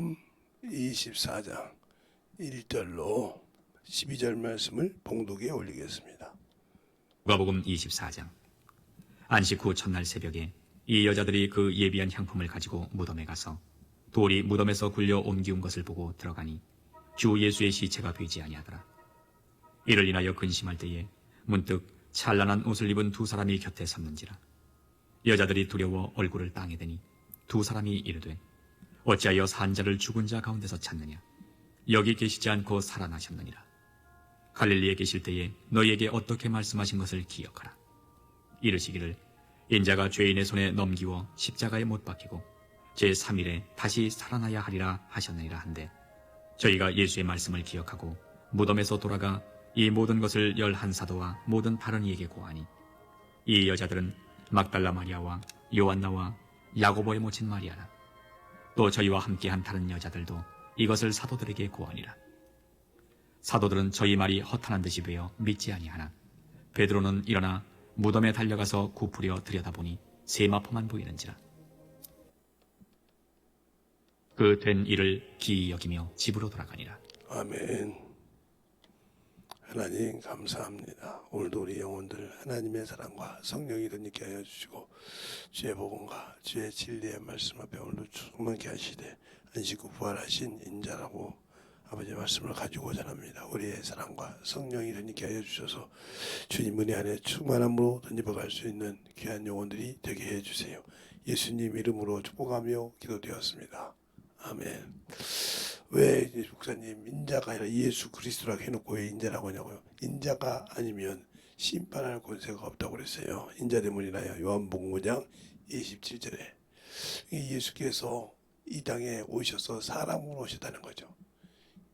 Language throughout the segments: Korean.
누가복음 24장 1절로 12절 말씀을 봉독에 올리겠습니다. 누가복음 24장. 안식 후 첫날 새벽에 이 여자들이 그 예비한 향품을 가지고 무덤에 가서 돌이 무덤에서 굴려 옮기운 것을 보고 들어가니 주 예수의 시체가 보이지 아니하더라. 이를 인하여 근심할 때에 문득 찬란한 옷을 입은 두 사람이 곁에 섰는지라. 여자들이 두려워 얼굴을 땅에 대니 두 사람이 이르되 어찌하여 산자를 죽은 자 가운데서 찾느냐. 여기 계시지 않고 살아나셨느니라. 갈릴리에 계실 때에 너희에게 어떻게 말씀하신 것을 기억하라. 이르시기를 인자가 죄인의 손에 넘기워 십자가에 못 박히고 제3일에 다시 살아나야 하리라 하셨느니라 한데, 저희가 예수의 말씀을 기억하고 무덤에서 돌아가 이 모든 것을 11사도와 모든 바른 이에게 고하니, 이 여자들은 막달라 마리아와 요한나와 야고보의 모친 마리아라. 또 저희와 함께한 다른 여자들도 이것을 사도들에게 고하니라. 사도들은 저희 말이 허탄한 듯이 되어 믿지 아니하나 베드로는 일어나 무덤에 달려가서 굽으려 들여다보니 세마포만 보이는지라. 그 된 일을 기이 여기며 집으로 돌아가니라. 아멘. 하나님 감사합니다. 오늘도 우리 영혼들 하나님의 사랑과 성령이 덧있게 하여 주시고 주의 복음과 주의 진리의 말씀 앞에 오늘도 충만케 하시되 안식 후 부활하신 인자라고 아버지의 말씀을 가지고 전합니다. 우리의 사랑과 성령이 덧있게 하여 주셔서 주님 은혜 안에 충만함으로 덧입어갈 수 있는 귀한 영혼들이 되게 해주세요. 예수님 이름으로 축복하며 기도되었습니다. 아멘. 왜 목사님 인자가 아니라 예수 그리스도라고 해놓고 왜 인자라고 하냐고요? 인자가 아니면 심판할 권세가 없다고 그랬어요. 인자 때문이나요. 요한복음 5장 27절에 예수께서 이 땅에 오셔서 사람으로 오셨다는 거죠.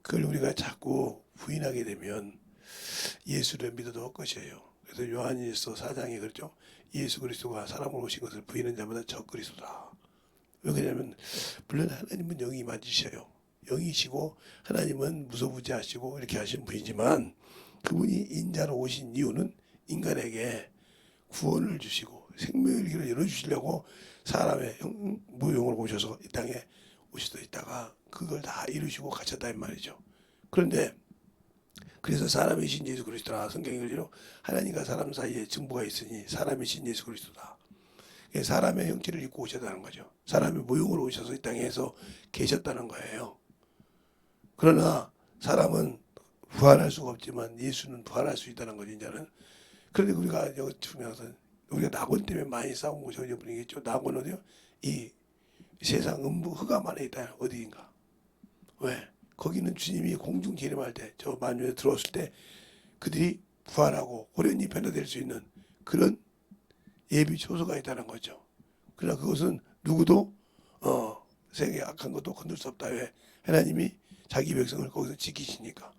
그걸 우리가 자꾸 부인하게 되면 예수를 믿어도 헛것이에요. 그래서 요한일서 4장에 그렇죠. 예수 그리스도가 사람으로 오신 것을 부인하는 자마다 적그리스도다. 왜 그러냐면 물론 하나님은 영이 맞으셔요. 영이시고 하나님은 무소부지하시고 이렇게 하신 분이지만 그분이 인자로 오신 이유는 인간에게 구원을 주시고 생명의 길을 열어주시려고 사람의 무용으로 오셔서 이 땅에 오셔서 있다가 그걸 다 이루시고 가셨다 이 말이죠. 그런데 그래서 사람이신 예수 그리스도라 성경이 그대로 하나님과 사람 사이에 증거가 있으니 사람이신 예수 그리스도다. 사람의 형체를 입고 오셨다는 거죠. 사람의 모형으로 오셔서 이 땅에서 계셨다는 거예요. 그러나 사람은 부활할 수가 없지만 예수는 부활할 수 있다는 거죠. 이제는. 그런데 우리가 여기 중요해서 우리가 낙원 때문에 많이 싸운 곳이 어디 분이겠죠. 낙원 어디요? 이 세상 음부 흑암 안에 있다. 어디인가? 왜? 거기는 주님이 공중 재림할 때 저 만유에 들어왔을 때 그들이 부활하고 호련히 변화될 수 있는 그런 예비 초소가 있다는 거죠. 그러나 그것은 누구도 세계 악한 것도 건들 수 없다. 왜? 하나님이 자기 백성을 거기서 지키시니까.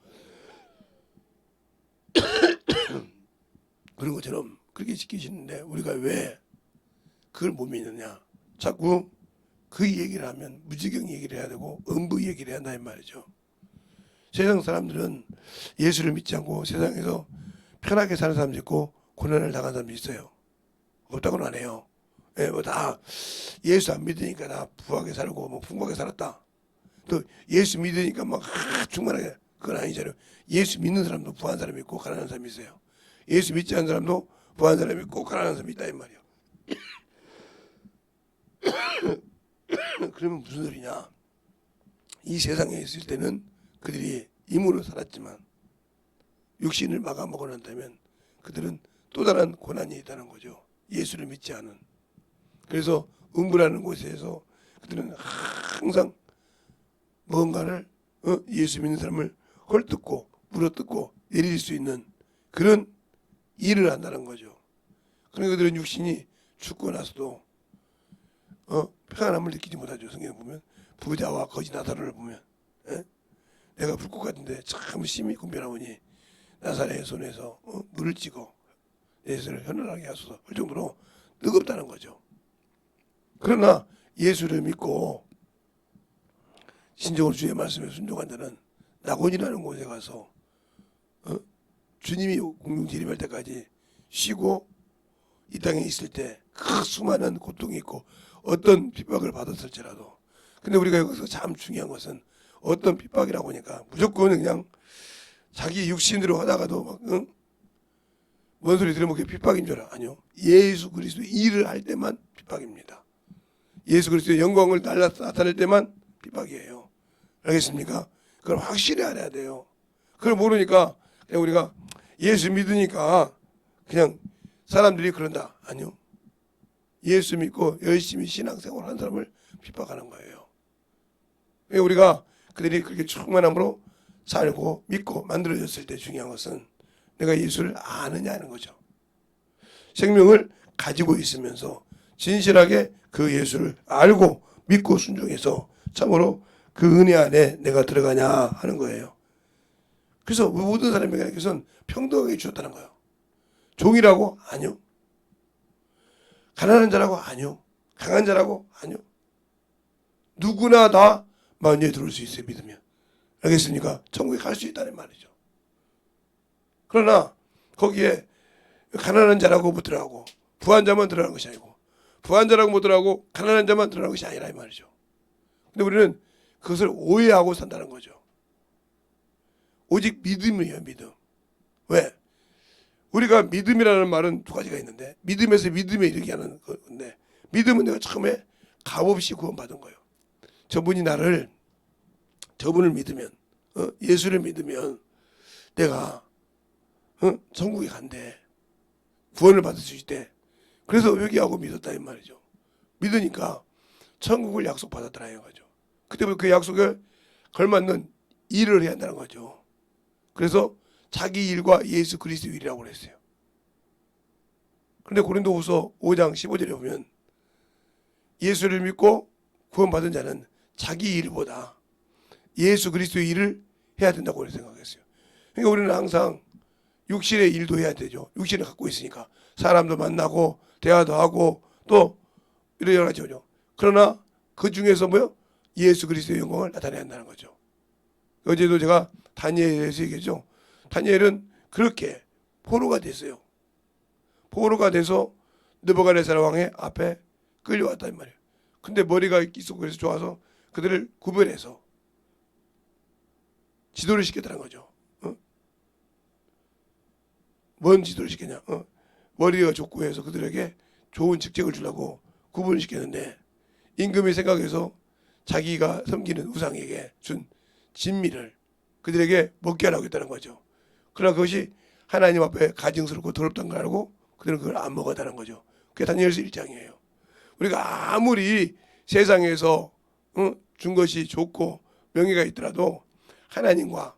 그런 것처럼 그렇게 지키시는데 우리가 왜 그걸 못 믿느냐. 자꾸 그 얘기를 하면 무지경 얘기를 해야 되고 음부 얘기를 해야 한다 이 말이죠. 세상 사람들은 예수를 믿지 않고 세상에서 편하게 사는 사람도 있고 고난을 당한 사람도 있어요. 없다고는 안 해요. 예, 뭐 다 예수 안 믿으니까 다 부하게 살고 뭐 풍부하게 살았다. 또 예수 믿으니까 막 충만하게 그건 아니잖아요. 예수 믿는 사람도 부한 사람이 있고 가난한 사람이 있어요. 예수 믿지 않는 사람도 부한 사람이 있고 가난한 사람이 있다 이 말이에요. 그러면 무슨 소리냐? 이 세상에 있을 때는 그들이 임으로 살았지만 육신을 막아먹어 난다면 그들은 또 다른 고난이 있다는 거죠. 예수를 믿지 않은. 그래서 음부라는 곳에서 그들은 항상 뭔가를 예수 믿는 사람을 헐뜯고 물어뜯고 내릴 수 있는 그런 일을 한다는 거죠. 그러니까 그들은 육신이 죽고 나서도 평안함을 느끼지 못하죠. 성경에 보면 부자와 거지 나사로를 보면 내가 불꽃 같은데 참 심히 공변하오니 나사로의 손에서 물을 찍어 내 손을 현란하게 하소서 할 정도로 뜨겁다는 거죠. 그러나 예수를 믿고 진정으로 주의 말씀에 순종한 자는 낙원이라는 곳에 가서 주님이 공중 재림할 때까지 쉬고 이 땅에 있을 때 그 수많은 고통이 있고 어떤 핍박을 받았을지라도 근데 우리가 여기서 참 중요한 것은 어떤 핍박이라고 하니까 무조건 그냥 자기 육신으로 하다가도 막 응? 뭔 소리 들으면 그게 핍박인 줄 알아. 아니요. 예수 그리스도 일을 할 때만 핍박입니다. 예수 그리스도의 영광을 나타낼 때만 핍박이에요. 알겠습니까? 그걸 확실히 알아야 돼요. 그걸 모르니까 그냥 우리가 예수 믿으니까 그냥 사람들이 그런다. 아니요. 예수 믿고 열심히 신앙생활 하는 사람을 핍박하는 거예요. 우리가 그들이 그렇게 충만함으로 살고 믿고 만들어졌을 때 중요한 것은 내가 예수를 아느냐 하는 거죠. 생명을 가지고 있으면서 진실하게 그 예수를 알고 믿고 순종해서 참으로 그 은혜 안에 내가 들어가냐 하는 거예요. 그래서 모든 사람에게는 평등하게 주었다는 거예요. 종이라고? 아니요. 가난한 자라고? 아니요. 강한 자라고? 아니요. 누구나 다 만유에 들어올 수 있어요. 믿으면. 알겠습니까? 천국에 갈 수 있다는 말이죠. 그러나 거기에 가난한 자라고 못 들어가고 부한 자만 들어가는 것이 아니고 부한 자라고 못 들어가고 가난한 자만 들어가는 것이 아니라 이 말이죠. 근데 우리는 그것을 오해하고 산다는 거죠. 오직 믿음이에요. 믿음. 왜? 우리가 믿음이라는 말은 두 가지가 있는데 믿음에서 믿음에 이르게 하는 건데 믿음은 내가 처음에 값없이 구원받은 거예요. 저분을 믿으면 예수를 믿으면 내가 천국에 간대. 구원을 받을 수 있대. 그래서 회개하고 믿었다 이 말이죠. 믿으니까 천국을 약속받았더라 이거죠. 그때부터 그 약속에 걸맞는 일을 해야 한다는 거죠. 그래서 자기 일과 예수 그리스도 일이라고 그랬어요. 그런데 고린도후서 5장 15절에 보면 예수를 믿고 구원받은 자는 자기 일보다 예수 그리스도의 일을 해야 된다고 생각했어요. 그러니까 우리는 항상 육신의 일도 해야 되죠. 육신을 갖고 있으니까 사람도 만나고 대화도 하고 또 여러 가지죠. 그러나 그 중에서 예수 그리스도의 영광을 나타내야 한다는 거죠. 어제도 제가 다니엘에 대해서 얘기했죠. 다니엘은 그렇게 포로가 됐어요. 포로가 돼서 느부갓네살 왕의 앞에 끌려왔단 말이에요. 근데 머리가 기속해서 좋아서 그들을 구별해서 지도를 시켰다는 거죠. 뭔 지도를 시켰냐? 머리가 좋고 해서 그들에게 좋은 직책을 주려고 구분을 시켰는데 임금이 생각해서 자기가 섬기는 우상에게 준 진미를 그들에게 먹게 하라고 했다는 거죠. 그러나 그것이 하나님 앞에 가증스럽고 더럽다는 걸 알고 그들은 그걸 안 먹었다는 거죠. 그게 다니엘서 1장이에요. 우리가 아무리 세상에서 준 것이 좋고 명예가 있더라도 하나님과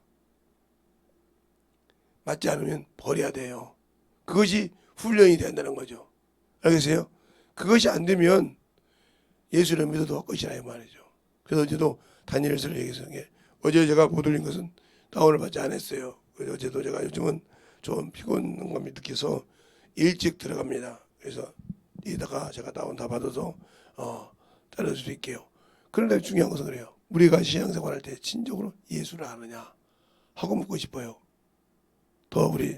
맞지 않으면 버려야 돼요. 그것이 훈련이 된다는 거죠. 알겠어요? 그것이 안 되면 예수를 믿어도 것이라 이 말이죠. 그래서 어제도 다니엘서를 얘기해서 어제 제가 못 올린 것은 다운을 받지 않았어요. 그래서 어제도 제가 요즘은 좀 피곤감이 느껴서 일찍 들어갑니다. 그래서 이따가 제가 다운 다 받아서 따를 수 있게요. 그런데 중요한 것은 그래요. 우리가 신앙생활할 때 진정으로 예수를 아느냐 하고 묻고 싶어요. 더 우리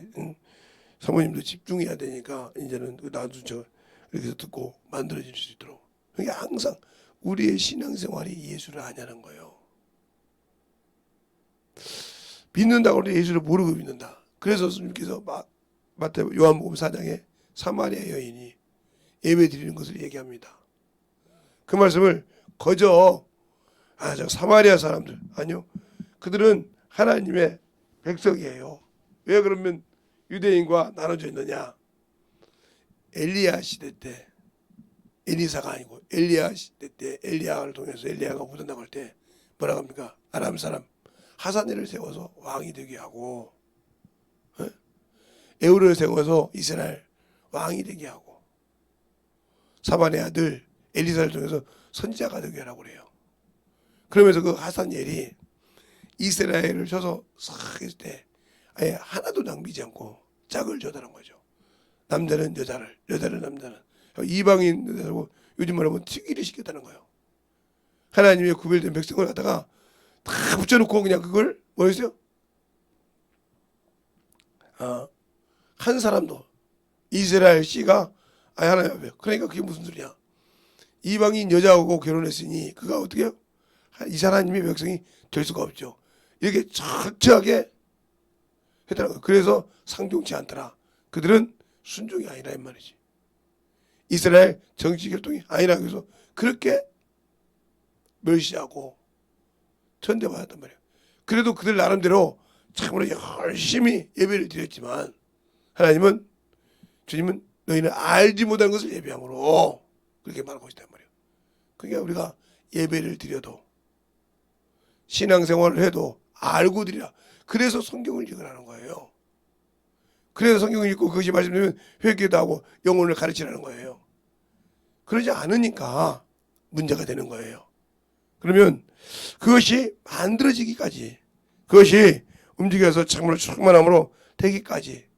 사모님도 집중해야 되니까 이제는 나도 저 이렇게 해서 듣고 만들어질 수 있도록. 그러니까 항상 우리의 신앙생활이 예수를 아냐는 거예요. 믿는다고 해도 예수를 모르고 믿는다. 그래서 주님께서 요한복음 4장에 사마리아 여인이 예배 드리는 것을 얘기합니다. 그 말씀을 거저 저 사마리아 사람들 아니요. 그들은 하나님의 백성이에요. 왜 그러면 유대인과 나눠져 있느냐? 엘리야 시대 때 엘리사가 아니고 엘리야 시대 때 엘리야를 통해서 엘리야가 묻어나갈 때 뭐라고 합니까? 아람 사람 하사넬을 세워서 왕이 되게 하고 에후를 세워서 이스라엘 왕이 되게 하고 사반의 아들 엘리사를 통해서 선지자가 되게 하라고 그래요. 그러면서 그 하사넬이 이스라엘을 쳐서 싹 했을 때 아예 하나도 낭비지 않고 짝을 줘다는 거죠. 남자는 여자를, 여자는 남자는. 이방인 여자라고 요즘 말하면 특위를 시켰다는 거예요. 하나님의 구별된 백성을 갖다가 다 붙여놓고 그냥 그걸 뭐였어요? 한 사람도 이스라엘 씨가 하나님 앞에. 그러니까 그게 무슨 소리야? 이방인 여자하고 결혼했으니 그가 어떻게 해요? 하나님의 백성이 될 수가 없죠. 이렇게 철저하게 했다는 거예요. 그래서 상종치 않더라. 그들은 순종이 아니라 이 말이지. 이스라엘 정치 결동이 아니라 그래서 그렇게 멸시하고 천대받았단 말이에요. 그래도 그들 나름대로 참으로 열심히 예배를 드렸지만 하나님은 주님은 너희는 알지 못한 것을 예배함으로 그렇게 말하고 있단 말이에요. 그러니까 우리가 예배를 드려도 신앙생활을 해도 알고 드리라. 그래서 성경을 읽으라는 거예요. 그래서 성경을 읽고 그것이 말씀되면 회개도 하고 영혼을 가르치라는 거예요. 그러지 않으니까 문제가 되는 거예요. 그러면 그것이 만들어지기까지 그것이 움직여서 참으로 충만함으로 되기까지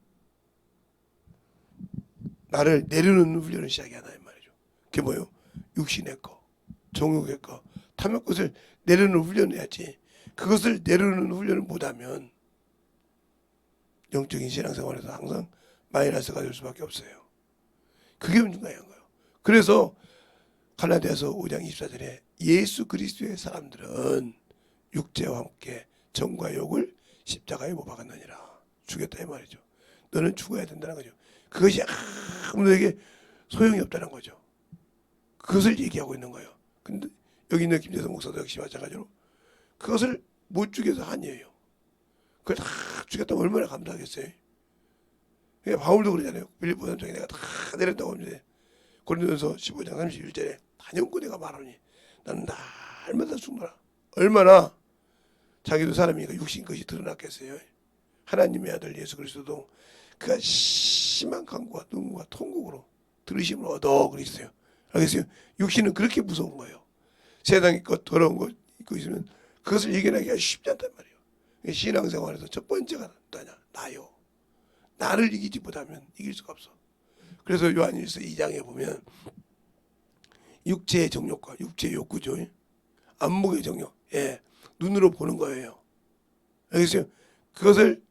나를 내려놓는 훈련을 시작해야 한다 이 말이죠. 그게 뭐예요? 육신의 거, 정욕의 거, 탐욕 것을 내려놓는 훈련을 해야지. 그것을 내려놓는 훈련을 못하면 영적인 신앙생활에서 항상 마이너스가 될 수밖에 없어요. 그게 중요한 거예요. 그래서 갈라디아서 5장 24절에 예수 그리스도의 사람들은 육체와 함께 정과 욕을 십자가에 못 박았느니라. 죽였다 이 말이죠. 너는 죽어야 된다는 거죠. 그것이 아무에게 소용이 없다는 거죠. 그것을 얘기하고 있는 거예요. 근데 여기 있는 김재성 목사도 역시 마찬가지로 그것을 못 죽여서 한이에요. 그걸 다 죽였다면 얼마나 감사하겠어요. 그러니까 바울도 그러잖아요. 빌립보 3장에 내가 다 내렸다고 합니다. 고린도전서 15장 31절에 단연코 내가 말하니 나는 날마다 죽노라. 얼마나 자기도 사람이니까 육신 것이 드러났겠어요. 하나님의 아들 예수 그리스도도 그가 심한 간구와 눈과 통곡으로 들으심을 얻어 그랬어요. 알겠어요? 육신은 그렇게 무서운 거예요. 세상의 것 더러운 것 있고 있으면 그것을 이겨내기가 쉽지 않단 말이에요. 신앙생활에서 첫 번째가 나요. 나를 이기지 못하면 이길 수가 없어. 그래서 요한일서 2장에 보면 육체의 정욕과 육체의 욕구죠. 안목의 정욕, 눈으로 보는 거예요. 알겠어요? 그것을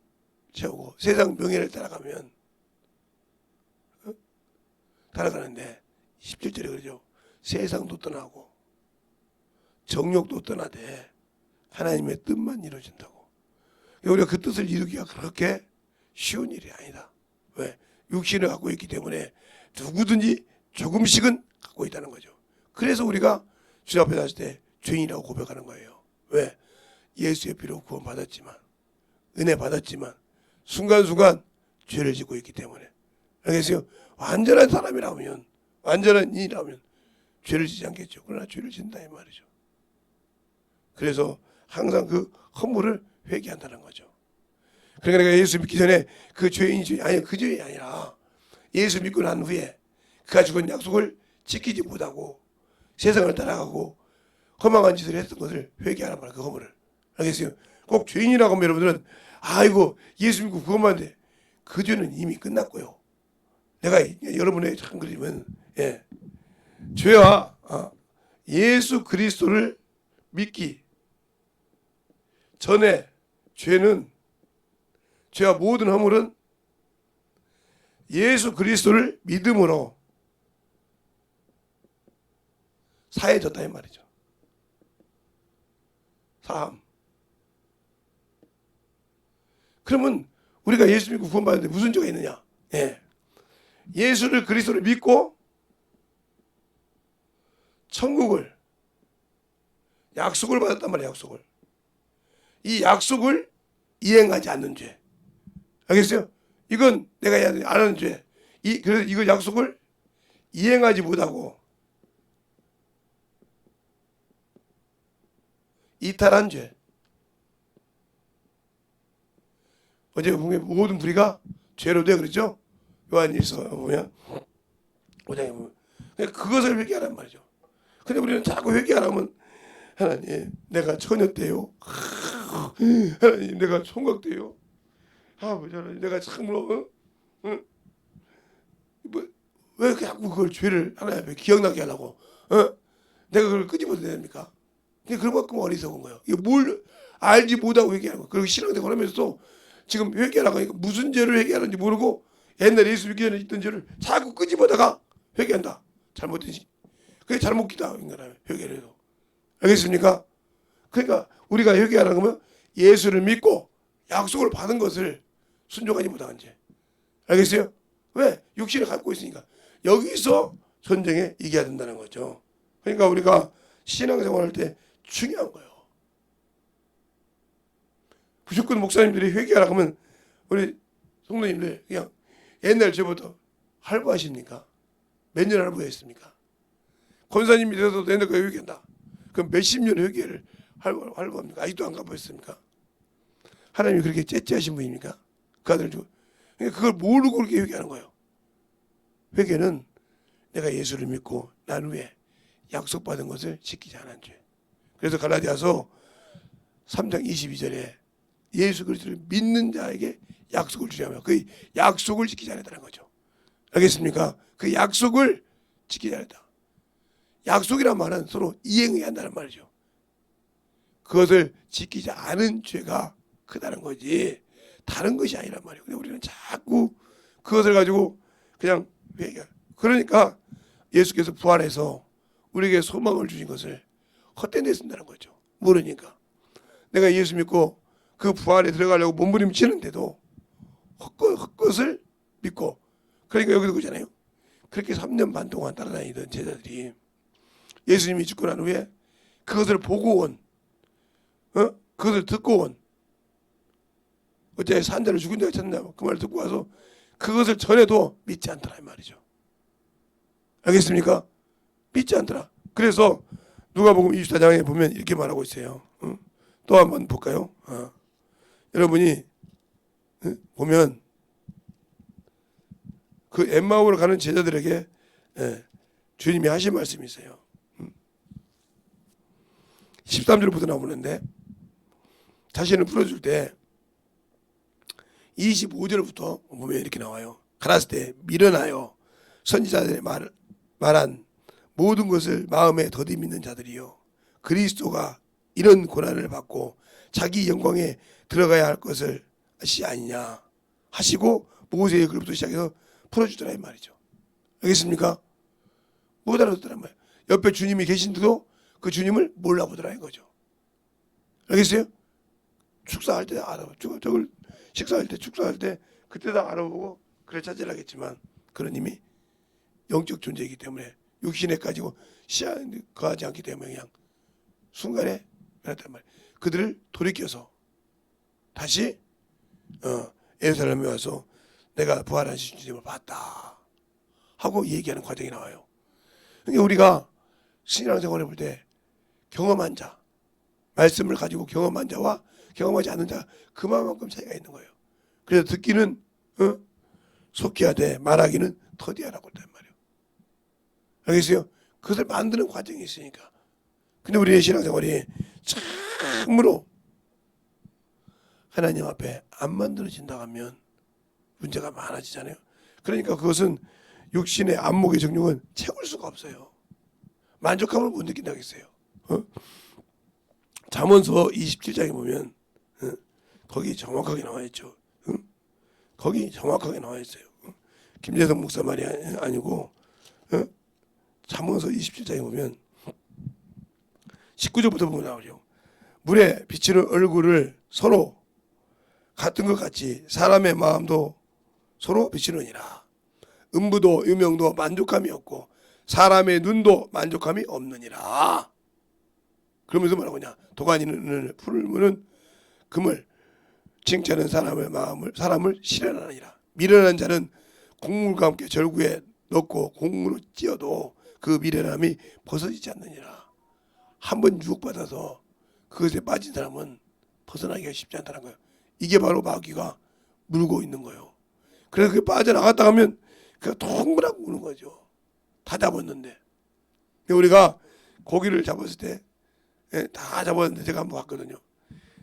채우고 세상 명예를 따라가면 따라가는데 17절에 그러죠. 세상도 떠나고 정욕도 떠나되 하나님의 뜻만 이루어진다고. 우리가 그 뜻을 이루기가 그렇게 쉬운 일이 아니다. 왜? 육신을 갖고 있기 때문에 누구든지 조금씩은 갖고 있다는 거죠. 그래서 우리가 주 앞에 섰을 때 죄인이라고 고백하는 거예요. 왜? 예수의 피로 구원받았지만 은혜 받았지만 순간순간 죄를 짓고 있기 때문에. 알겠어요? 완전한 사람이라면 완전한 인이라면 죄를 짓지 않겠죠. 그러나 죄를 짓는다 이 말이죠. 그래서 항상 그 허물을 회개한다는 거죠. 그러니까 내가 예수 믿기 전에 그 죄인이 아니 그 죄인이 아니라 예수 믿고 난 후에 그가 죽은 약속을 지키지 못하고 세상을 따라가고 허망한 짓을 했던 것을 회개하란 말이야. 그 허물을. 알겠어요? 꼭 죄인이라고 하면 여러분들은 아이고 예수 믿고 그것만 돼. 그 죄는 이미 끝났고요. 내가 여러분에게 참 그러면 죄와 예수 그리스도를 믿기 전에 죄와 모든 허물은 예수 그리스도를 믿음으로 사해졌다 이 말이죠. 사함. 그러면 우리가 예수 믿고 구원받는데 무슨 죄가 있느냐? 예수를 그리스도를 믿고 천국을 약속을 받았단 말이에요. 약속을. 이 약속을 이행하지 않는 죄. 알겠어요? 이건 내가 해야 안 하는 죄. 그래서 이걸 약속을 이행하지 못하고 이탈한 죄. 어제 보면 모든 불의가 죄로 돼 그랬죠? 요한일서 보면 5장에 보면 그것을 회개하란 말이죠. 근데 우리는 자꾸 회개 안 하면 하나님 내가 처녀 때요. 하나님 내가 총각 때요. 아버지 하나님 내가 참으로 왜 자꾸 그걸 죄를 하나님 앞에 기억나게 하려고 내가 그걸 끄집어야 됩니까? 그런 만큼 어리석은 거예요. 이게 뭘 알지 못하고 회개하는 거예요. 그리고 신앙생활 하면서도 지금 회개하라고 하니까 무슨 죄를 회개하는지 모르고 옛날에 예수 믿기 전에 있던 죄를 자꾸 끄집어다가 회개한다. 잘못된 시. 그게 잘못기다 인간은 회개를 해도. 알겠습니까? 그러니까 우리가 회개하라는 거면 예수를 믿고 약속을 받은 것을 순종하지 못한 죄. 알겠어요? 왜? 육신을 갖고 있으니까. 여기서 전쟁에 이겨야 된다는 거죠. 그러니까 우리가 신앙생활할 때 중요한 거예요. 무조건 목사님들이 회개하라고 하면 우리 성도님들 그냥 옛날 저부터 할부하십니까? 몇 년 할부했습니까? 권사님이 돼서도 옛날까지 회개한다. 그럼 몇십 년 회개를 할부합니까? 아직도 안 갚았습니까? 하나님이 그렇게 째째하신 분입니까? 그 아들 주고. 그러니까 그걸 모르고 그렇게 회개하는 거예요. 회개는 내가 예수를 믿고 난 후에 약속받은 것을 지키지 않은 죄. 그래서 갈라디아서 3장 22절에 예수 그리스도를 믿는 자에게 약속을 주려면 그 약속을 지키지 않았다는 거죠. 알겠습니까? 그 약속을 지키지 않았다. 약속이란 말은 서로 이행해야 한다는 말이죠. 그것을 지키지 않은 죄가 크다는 거지 다른 것이 아니란 말이에요. 근데 우리는 자꾸 그것을 가지고 그냥 회개. 그러니까 예수께서 부활해서 우리에게 소망을 주신 것을 헛된 데 쓴다는 거죠. 모르니까. 내가 예수 믿고 그 부활에 들어가려고 몸부림치는데도 헛것을 믿고 그러니까 여기도 그러잖아요. 그렇게 3년 반 동안 따라다니던 제자들이 예수님이 죽고 난 후에 그것을 보고 온 그것을 듣고 온 어째 산자를 죽은 자가 찾는다 그 말을 듣고 와서 그것을 전해도 믿지 않더라 이 말이죠. 알겠습니까? 믿지 않더라. 그래서 누가복음 24장에 보면 이렇게 말하고 있어요. 또 한번 볼까요? 여러분이 보면 그 엠마오로 가는 제자들에게 주님이 하신 말씀이 있어요. 13절부터 나오는데 자신을 풀어줄 때 25절부터 보면 이렇게 나와요. 가라스 때 밀어나요. 선지자들의 말한 모든 것을 마음에 더디 믿는 자들이요. 그리스도가 이런 고난을 받고 자기 영광에 들어가야 할 것을 하시 아니냐 하시고 모세의 글부터 시작해서 풀어주더라 이 말이죠. 알겠습니까? 못 알아듣더란 말이에요. 옆에 주님이 계신데도 그 주님을 몰라보더라 이거죠. 알겠어요? 축사할 때 알아보고 저걸 식사할 때 축사할 때 그때 다 알아보고 그래 찾으라겠지만 그런 이미 영적 존재이기 때문에 육신에 가지고 거하지 않기 때문에 그냥 순간에 그랬단 말이에요. 그들을 돌이켜서 다시 예루살렘에 와서 내가 부활하신 주님을 봤다 하고 얘기하는 과정이 나와요. 그러니까 우리가 신앙생활을 볼 때 경험한 자, 말씀을 가지고 경험한 자와 경험하지 않는 자 그만큼 차이가 있는 거예요. 그래서 듣기는 속히 하되 말하기는 더디하라고 했단 말이에요. 알겠어요? 그것을 만드는 과정이 있으니까. 근데 우리의 신앙생활이 참으로 하나님 앞에 안 만들어진다 하면 문제가 많아지잖아요. 그러니까 그것은 육신의 안목의 정욕은 채울 수가 없어요. 만족감을 못 느낀다고 했어요. 잠언서 27장에 보면 거기 정확하게 나와 있죠. 거기 정확하게 나와 있어요. 김재성 목사 말이 아니고 잠언서 27장에 보면 19절부터 보면 나오죠. 물에 비치는 얼굴을 서로 같은 것 같이 사람의 마음도 서로 비치느니라. 음부도 유명도 만족함이 없고 사람의 눈도 만족함이 없느니라. 그러면서 뭐라고 하냐. 도가니는 풀무는 금을 칭찬하는 사람을 실현하느니라. 미련한 자는 곡물과 함께 절구에 넣고 곡물을 찧어도 그 미련함이 벗어지지 않느니라. 한번 유혹받아서 그것에 빠진 사람은 벗어나기가 쉽지 않다는 거예요. 이게 바로 마귀가 물고 있는 거예요. 그래서 그게 빠져나갔다 하면 그가 동그랗게 우는 거죠. 다 잡았는데. 우리가 고기를 잡았을 때 다 잡았는데 제가 한번 봤거든요.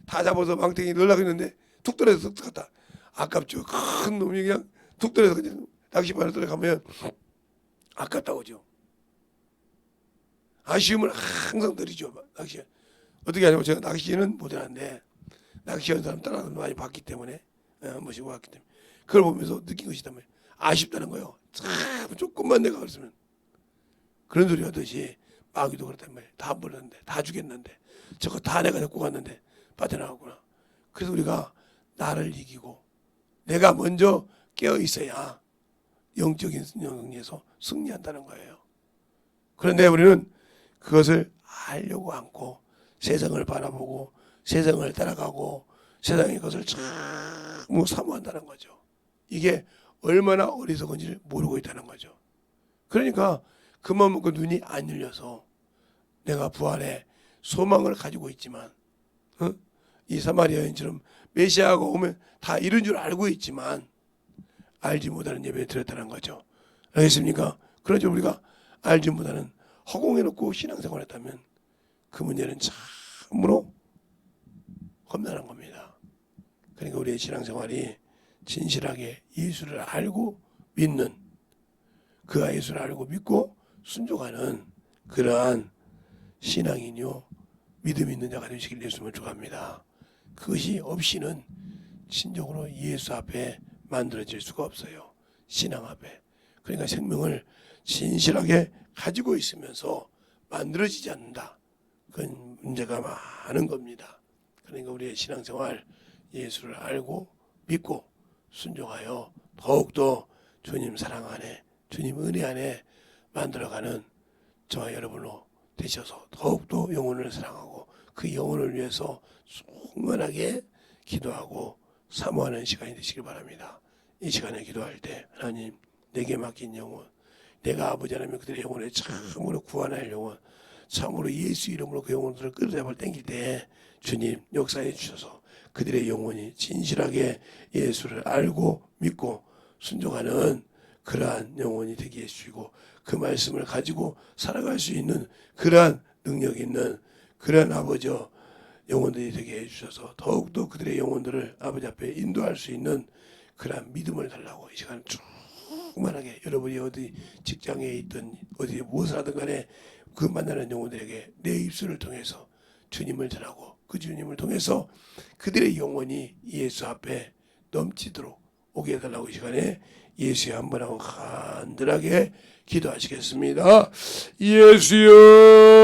다 잡아서 망태기 넣으려고 했는데 툭 떨어져서 툭 갔다. 아깝죠. 큰 놈이 그냥 툭 떨어져서 그냥 낚시바늘 들어가면 아깝다고죠. 아쉬움을 항상 들이죠. 낚시. 어떻게 하냐면 제가 낚시는 못하는데 낚시하는 사람 따라서 많이 봤기 때문에 한 번씩 왔기 때문에 그걸 보면서 느낀 것이다 말이에요. 아쉽다는 거예요. 참 조금만 내가 그랬으면 그런 소리 하듯이 마귀도 그렇단 말이에요. 다 버렸는데 다 죽였는데 저거 다 내가 데리고 갔는데 빠져나가구나. 그래서 우리가 나를 이기고 내가 먼저 깨어 있어야 영적인 영역에서 승리한다는 거예요. 그런데 우리는 그것을 알려고 않고 세상을 바라보고 세상을 따라가고 세상의 것을 참 사모한다는 거죠. 이게 얼마나 어리석은지를 모르고 있다는 거죠. 그러니까 그만 그 눈이 안 열려서 내가 부활의 소망을 가지고 있지만 이 사마리아 여인처럼 메시아가 오면 다 이런 줄 알고 있지만 알지 못하는 예배에 드렸다는 거죠. 알겠습니까? 그러죠. 우리가 알지 못하는 허공해놓고 신앙생활을 했다면 그 문제는 참으로 험난한 겁니다. 그러니까 우리의 신앙생활이 진실하게 예수를 알고 믿는, 그가 예수를 알고 믿고 순종하는 그러한 신앙이요 믿음 있는 자가 되시길 예수님을 축원합니다. 그것이 없이는 진정으로 예수 앞에 만들어질 수가 없어요. 신앙 앞에. 그러니까 생명을 진실하게 가지고 있으면서 만들어지지 않는다. 그건 문제가 많은 겁니다. 그러니까 우리의 신앙생활 예수를 알고 믿고 순종하여 더욱더 주님 사랑 안에 주님 은혜 안에 만들어가는 저와 여러분으로 되셔서 더욱더 영혼을 사랑하고 그 영혼을 위해서 충만하게 기도하고 사모하는 시간이 되시길 바랍니다. 이 시간에 기도할 때 하나님 내게 맡긴 영혼, 내가 아버지 하나님 그들의 영혼을 참으로 구원할 영혼, 참으로 예수 이름으로 그 영혼들을 끌어잡을 땡길 때 주님 역사해 주셔서 그들의 영혼이 진실하게 예수를 알고 믿고 순종하는 그러한 영혼이 되게 해주시고 그 말씀을 가지고 살아갈 수 있는 그러한 능력 있는 그러한 아버지 영혼들이 되게 해주셔서 더욱더 그들의 영혼들을 아버지 앞에 인도할 수 있는 그러한 믿음을 달라고 이 시간 충만하게 여러분이 어디 직장에 있든 어디 무엇을 하든 간에 그 만나는 영혼들에게 내 입술을 통해서 주님을 전하고 그 주님을 통해서 그들의 영혼이 예수 앞에 넘치도록 오게 해달라고 이 시간에 예수의 한번 하고 간절하게 기도하시겠습니다. 예수여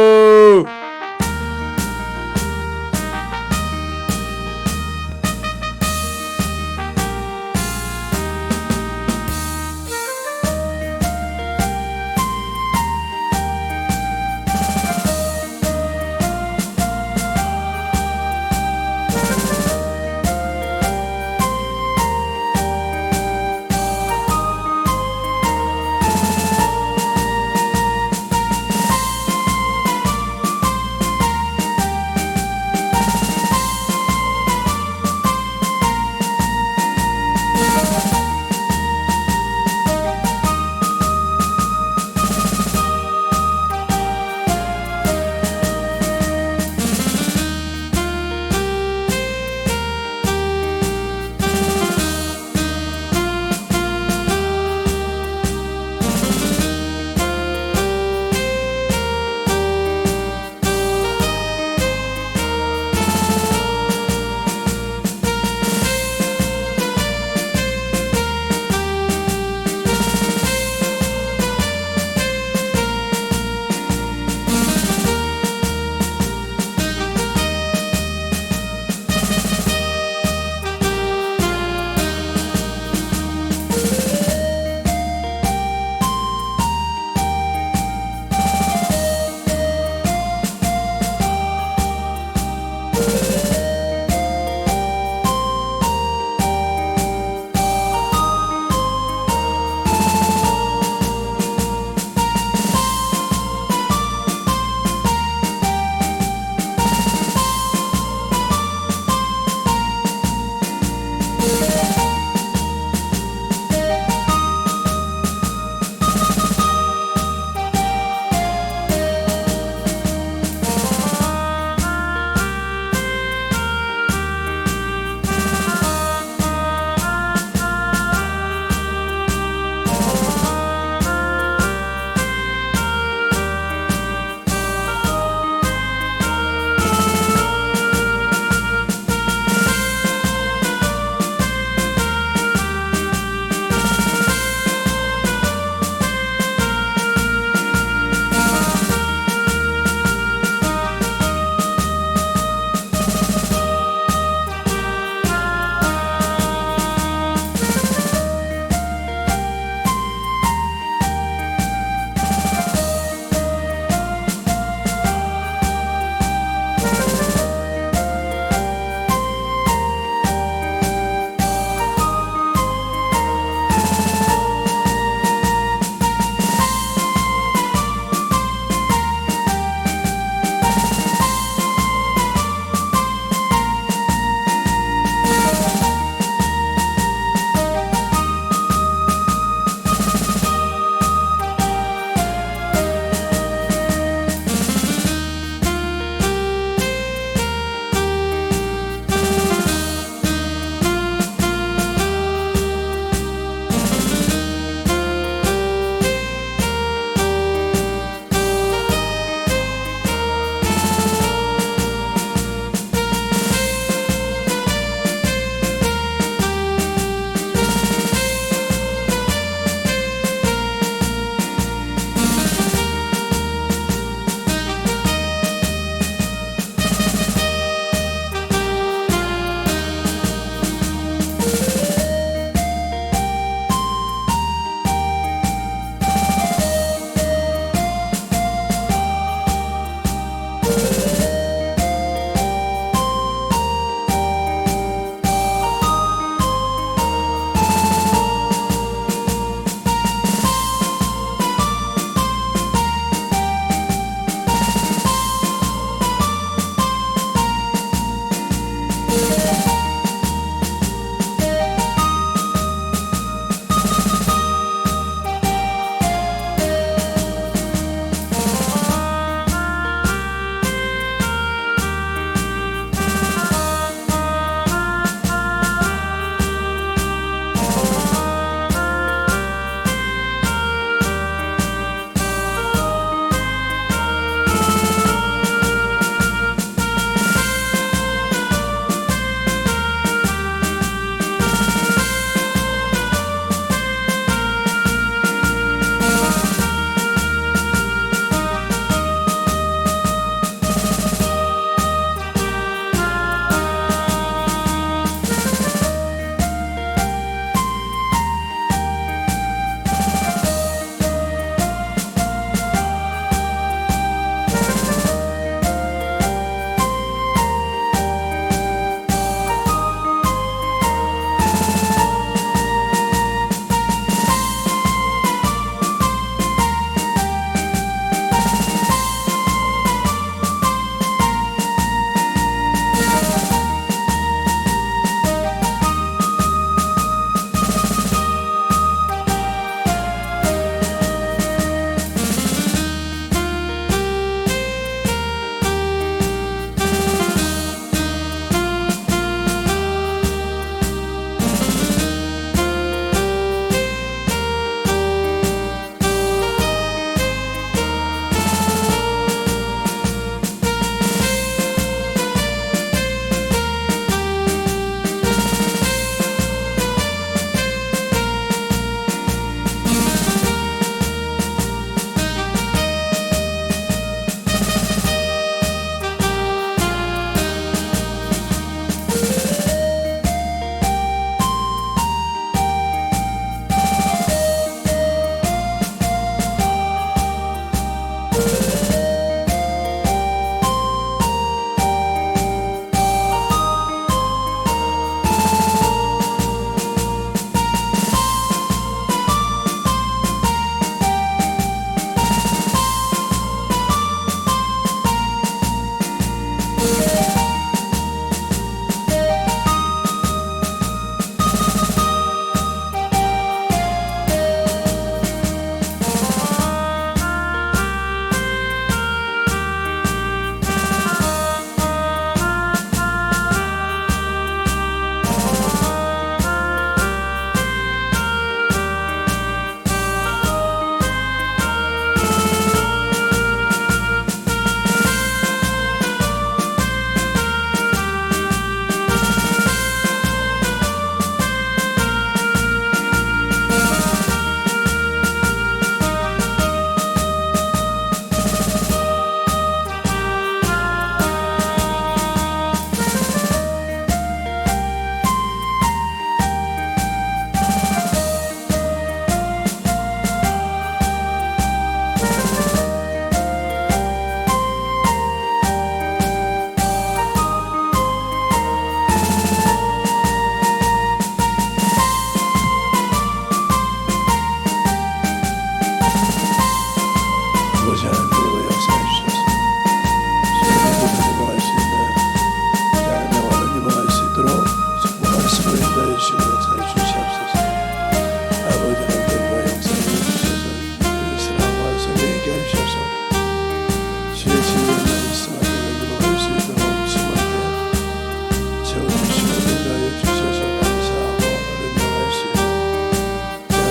세워주시고 인도하여 주셔서 감사하고 은혜할 수 있는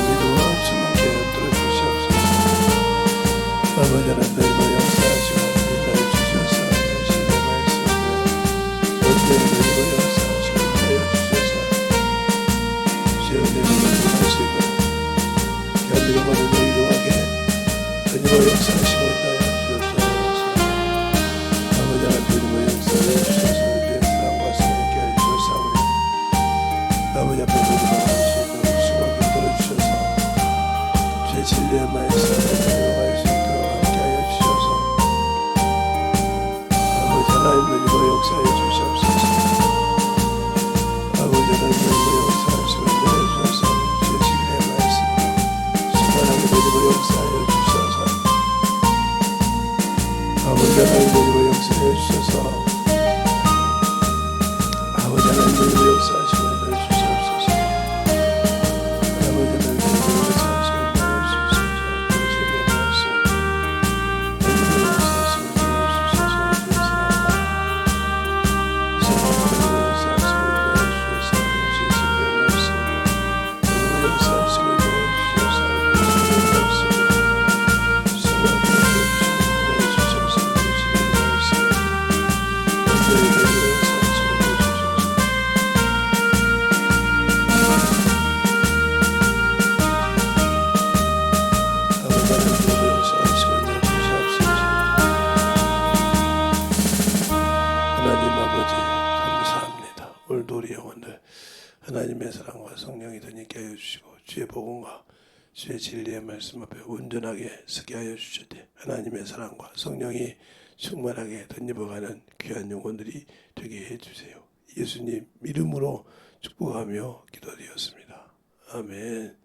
믿음으로 주님께 엎드려 주시옵소서. 아버지 하나님 역사하시고 인도하여 주셔서 신의 말씀을 언제나 그리고 역사하시고 인도하여 주셔서 주의 은혜를 하시고 견디고 가는 이루하게 그리고 역사하시고 인도하여 주셔서 아버지 하나님 역사하여 주셔서 주의 사랑과 사랑께 하시옵사오니 아버지 앞에 기도하시고 수고하게 들어주셔서 주의 진리의 말씀을 가져갈 수 있도록 함께하여 주셔서 아버지 하나님 그리고 역사해 주시옵소서. 아버지 하나님 그리고 역사하시고 내려주셔서 주의 진리의 말씀을 수고하게 그리고 역사하여 주셔서 아버지 하나님 그리고 역사해 주셔서 아버지 하나님 그리고 역사하시고 내려주시옵소서. 아버지 하나님 그리고 역사하시고 내려주셔서 주의 진리의 말씀 그리고 역사하시고 내려주셔서 주의 사랑과 사랑과 그리고 역사하시고 내려주셔서 주의 진리의 말씀 그리고 역사하시고 내려주셔서 주의 진리의 말씀 수고하게 내려주셔서 주의 진리의 말씀 온전히 그리고 역사하시고 내려주셔서 아버지 하나님 그리고 역사하시고 내려주시옵소서. 하나님 아버지 감사합니다. 오늘도 우리 영혼들 하나님의 사랑과 성령이 더님께 하여 주시고 주의 복음과 주의 진리의 말씀 앞에 온전하게 서게 하여 주시되 하나님의 사랑과 성령이 충만하게 덧입어가는 귀한 영혼들이 되게 해주세요. 예수님 이름으로 축복하며 기도드렸습니다. 아멘.